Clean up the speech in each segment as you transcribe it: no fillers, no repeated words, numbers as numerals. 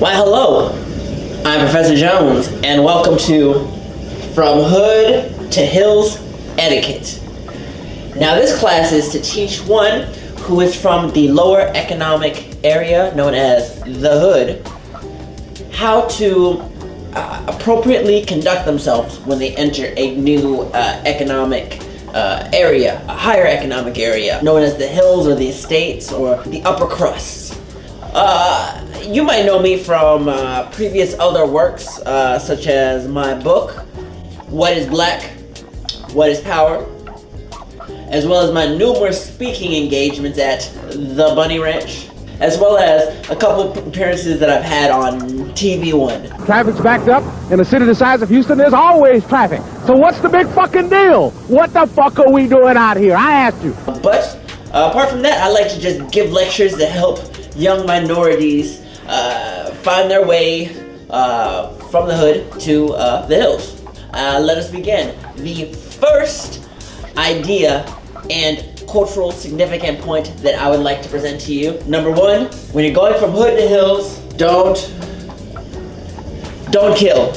Why, hello, I'm Professor Jones, and welcome to From Hood to Hills Etiquette. Now, this class is to teach one who is from the lower economic area, known as the hood, how to appropriately conduct themselves when they enter a new economic area, a higher economic area, known as the hills or the estates or the upper crust. You might know me from previous other works, such as my book, What is Black? What is Power? As well as my numerous speaking engagements at the Bunny Ranch, as well as a couple appearances that I've had on TV One. Traffic's backed up. In a city the size of Houston, there's always traffic. So what's the big fucking deal? What the fuck are we doing out here? I asked you. But apart from that, I like to just give lectures to help young minorities find their way from the hood to the hills. Let us begin. The first idea and cultural significant point that I would like to present to you. Number one, when you're going from hood to hills, don't kill.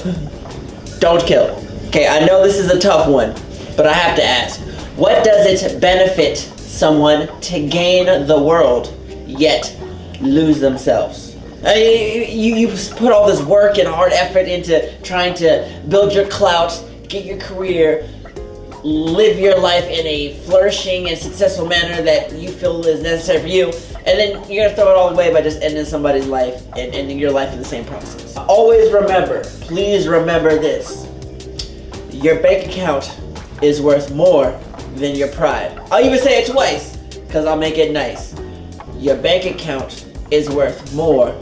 Don't kill. Okay, I know this is a tough one, but I have to ask, what does it benefit someone to gain the world, yet lose themselves? You put all this work and hard effort into trying to build your clout, get your career, live your life in a flourishing and successful manner that you feel is necessary for you, and then you're gonna throw it all away by just ending somebody's life and ending your life in the same process. Always remember, please remember this: your bank account is worth more than your pride. I'll even say it twice, because I'll make it nice. Your bank account is worth more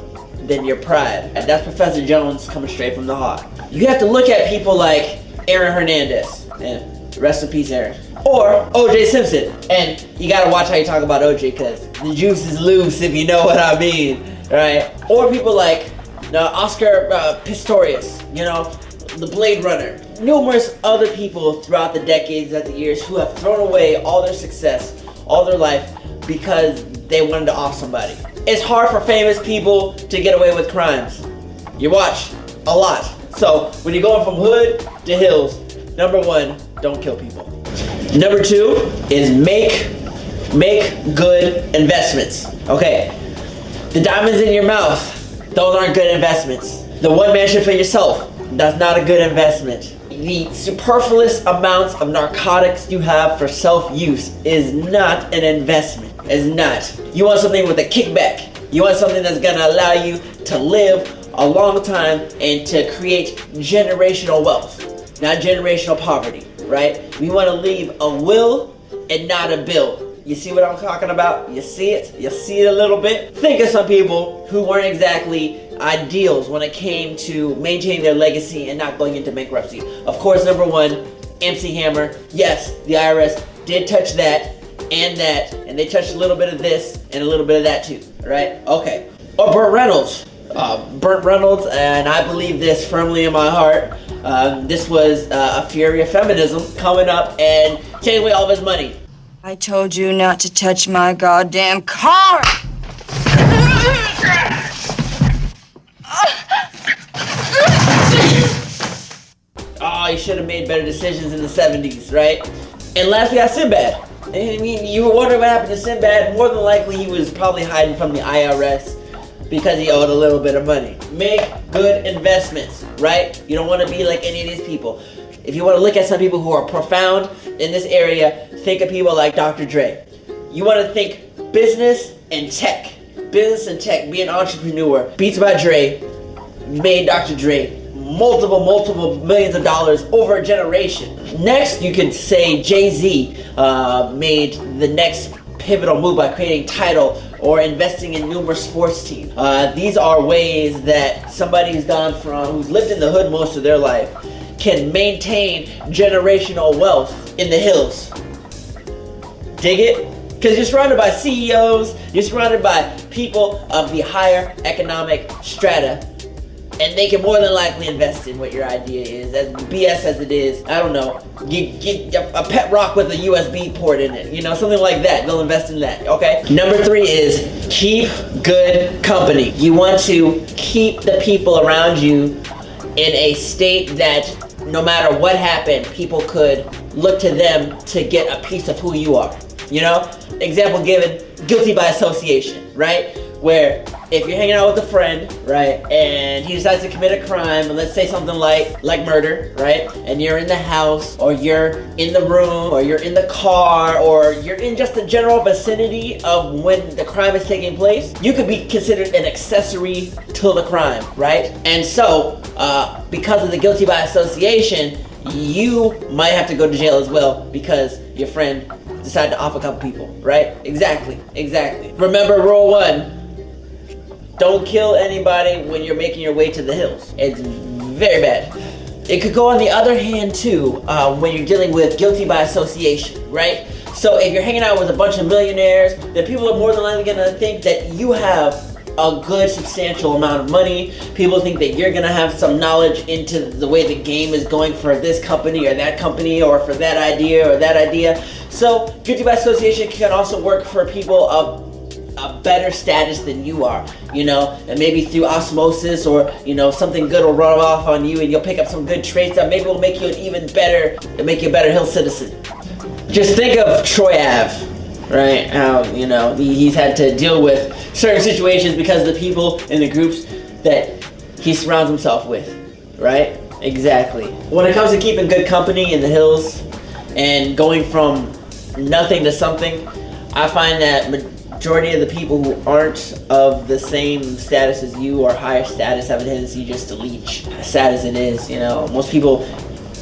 than your pride. And that's Professor Jones coming straight from the heart. You have to look at people like Aaron Hernandez, and rest in peace, Aaron. Or O.J. Simpson. And you gotta watch how you talk about O.J. because the juice is loose, if you know what I mean, right? Or people like Oscar Pistorius, the Blade Runner. Numerous other people throughout the decades and the years who have thrown away all their success, all their life, because they wanted to off somebody. It's hard for famous people to get away with crimes. You watch a lot. So when you're going from hood to hills, number one, don't kill people. Number two is make good investments. Okay, the diamonds in your mouth, those aren't good investments. The one mansion for yourself, that's not a good investment. The superfluous amounts of narcotics you have for self-use is not an investment. It's not. You want something with a kickback. You want something that's gonna allow you to live a long time and to create generational wealth, not generational poverty, right? We want to leave a will and not a bill. You see what I'm talking about? You see it? You see it a little bit? Think of some people who weren't exactly ideals when it came to maintaining their legacy and not going into bankruptcy. Of course, number one, MC Hammer. Yes, the IRS did touch that, and they touched a little bit of this and a little bit of that too, right? Okay. Or Burt Reynolds. Burt Reynolds, and I believe this firmly in my heart, this was a fury of feminism coming up and taking away all of his money. I told you not to touch my goddamn car! Oh, you should have made better decisions in the 70s, right? And lastly, I Sinbad. I mean, you were wondering what happened to Sinbad. More than likely, he was probably hiding from the IRS because he owed a little bit of money. Make good investments, right? You don't want to be like any of these people. If you want to look at some people who are profound in this area, think of people like Dr. Dre. You want to think business and tech. Business and tech, be an entrepreneur. Beats by Dre made Dr. Dre multiple millions of dollars over a generation. Next, you could say Jay-Z made the next pivotal move by creating Tidal or investing in numerous sports teams. These are ways that somebody who's lived in the hood most of their life can maintain generational wealth in the hills. Dig it? Because you're surrounded by CEOs, you're surrounded by people of the higher economic strata and they can more than likely invest in what your idea is, as BS as it is. I don't know, get a pet rock with a USB port in it, you know, something like that. They'll invest in that, okay? Number 3 is keep good company. You want to keep the people around you in a state that no matter what happened, people could look to them to get a piece of who you are, you know? Example given, guilty by association, right? Where if you're hanging out with a friend, right, and he decides to commit a crime, and let's say something like murder, right, and you're in the house, or you're in the room, or you're in the car, or you're in just the general vicinity of when the crime is taking place, you could be considered an accessory to the crime, right? And so, because of the guilty by association, you might have to go to jail as well because your friend decided to off a couple people, right? Exactly. Remember rule 1. Don't kill anybody when you're making your way to the hills. It's very bad. It could go on the other hand too, when you're dealing with guilty by association, right? So if you're hanging out with a bunch of millionaires, then people are more than likely gonna think that you have a good substantial amount of money. People think that you're gonna have some knowledge into the way the game is going for this company or that company, or for that idea or that idea. So guilty by association can also work for people of a better status than you are, you know, and maybe through osmosis, or you know, something good will rub off on you and you'll pick up some good traits that maybe will make you a better hill citizen. Just think of Troy Ave, right? How, you know, he's had to deal with certain situations because of the people in the groups that he surrounds himself with, right? Exactly. When it comes to keeping good company in the hills and going from nothing to something, I find that majority of the people who aren't of the same status as you or higher status have a tendency just to leech. As sad as it is, you know, most people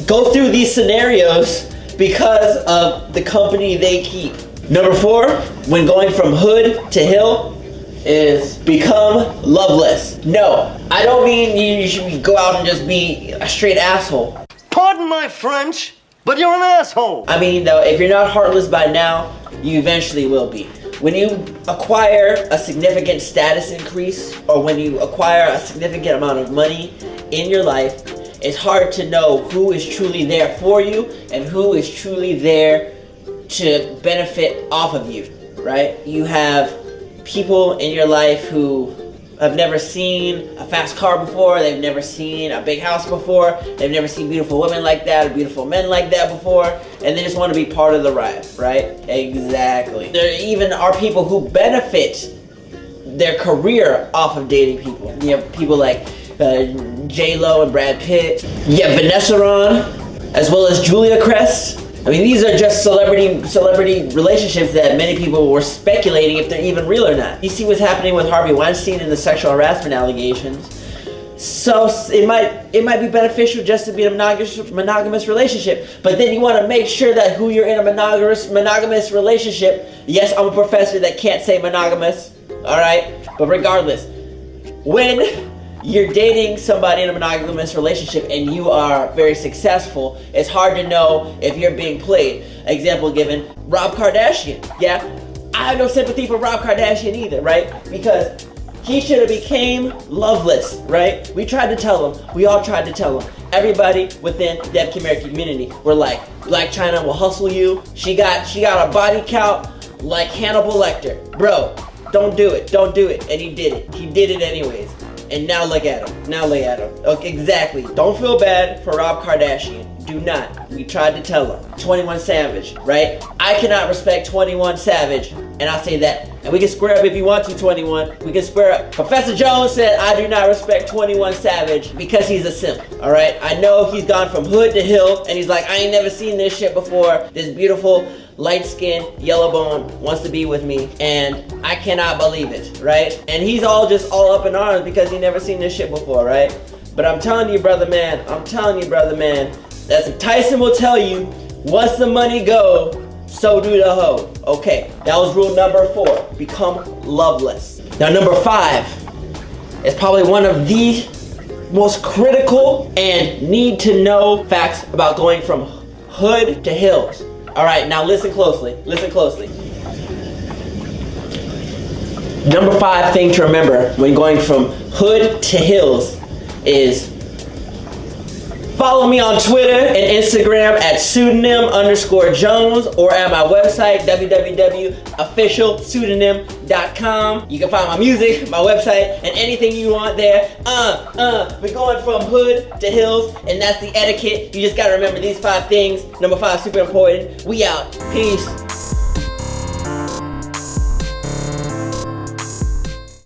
go through these scenarios because of the company they keep. Number 4, when going from hood to hill, is become loveless. No, I don't mean you should go out and just be a straight asshole. Pardon my French, but you're an asshole. I mean, though, if you're not heartless by now, you eventually will be. When you acquire a significant status increase, or when you acquire a significant amount of money in your life, it's hard to know who is truly there for you and who is truly there to benefit off of you, right? You have people in your life who have never seen a fast car before, they've never seen a big house before, they've never seen beautiful women like that or beautiful men like that before, and they just want to be part of the ride, right? Exactly. There even are people who benefit their career off of dating people. You have people like J-Lo and Brad Pitt. You have Vanessa Ron, as well as Julia Crest. I mean, these are just celebrity relationships that many people were speculating if they're even real or not. You see what's happening with Harvey Weinstein and the sexual harassment allegations. So it might be beneficial just to be in a monogamous relationship, but then you want to make sure that who you're in a monogamous relationship. Yes, I'm a professor that can't say monogamous, all right? But regardless, when you're dating somebody in a monogamous relationship and you are very successful, it's hard to know if you're being played. Example given, Rob Kardashian. Yeah, I have no sympathy for Rob Kardashian either, right? Because he should have became loveless, right? We tried to tell him. We all tried to tell him. Everybody within the African American community were like, Blac Chyna will hustle you. She got a body count like Hannibal Lecter. Bro, don't do it. And he did it. He did it anyways. And now look at him. Okay, exactly. Don't feel bad for Rob Kardashian. Do not. We tried to tell him. 21 Savage, right? I cannot respect 21 Savage, and I'll say that. And we can square up if you want to, 21. We can square up. Professor Jones said, I do not respect 21 Savage because he's a simp, all right? I know he's gone from hood to hill, and he's like, I ain't never seen this shit before. This beautiful, light-skinned, yellow bone wants to be with me, and I cannot believe it, right? And he's all up in arms because he never seen this shit before, right? But I'm telling you, brother man, that Tyson will tell you, once the money go, so do the hoe. Okay, that was rule number 4, become loveless. Now number 5 is probably one of the most critical and need to know facts about going from hood to hills. All right, now listen closely. Number 5 thing to remember when going from hood to hills is follow me on Twitter and Instagram at pseudonym_Jones or at my website, www.officialpseudonym.com. You can find my music, my website, and anything you want there. We're going from hood to hills, and that's the etiquette. You just gotta remember these 5 things. Number 5, super important. We out. Peace.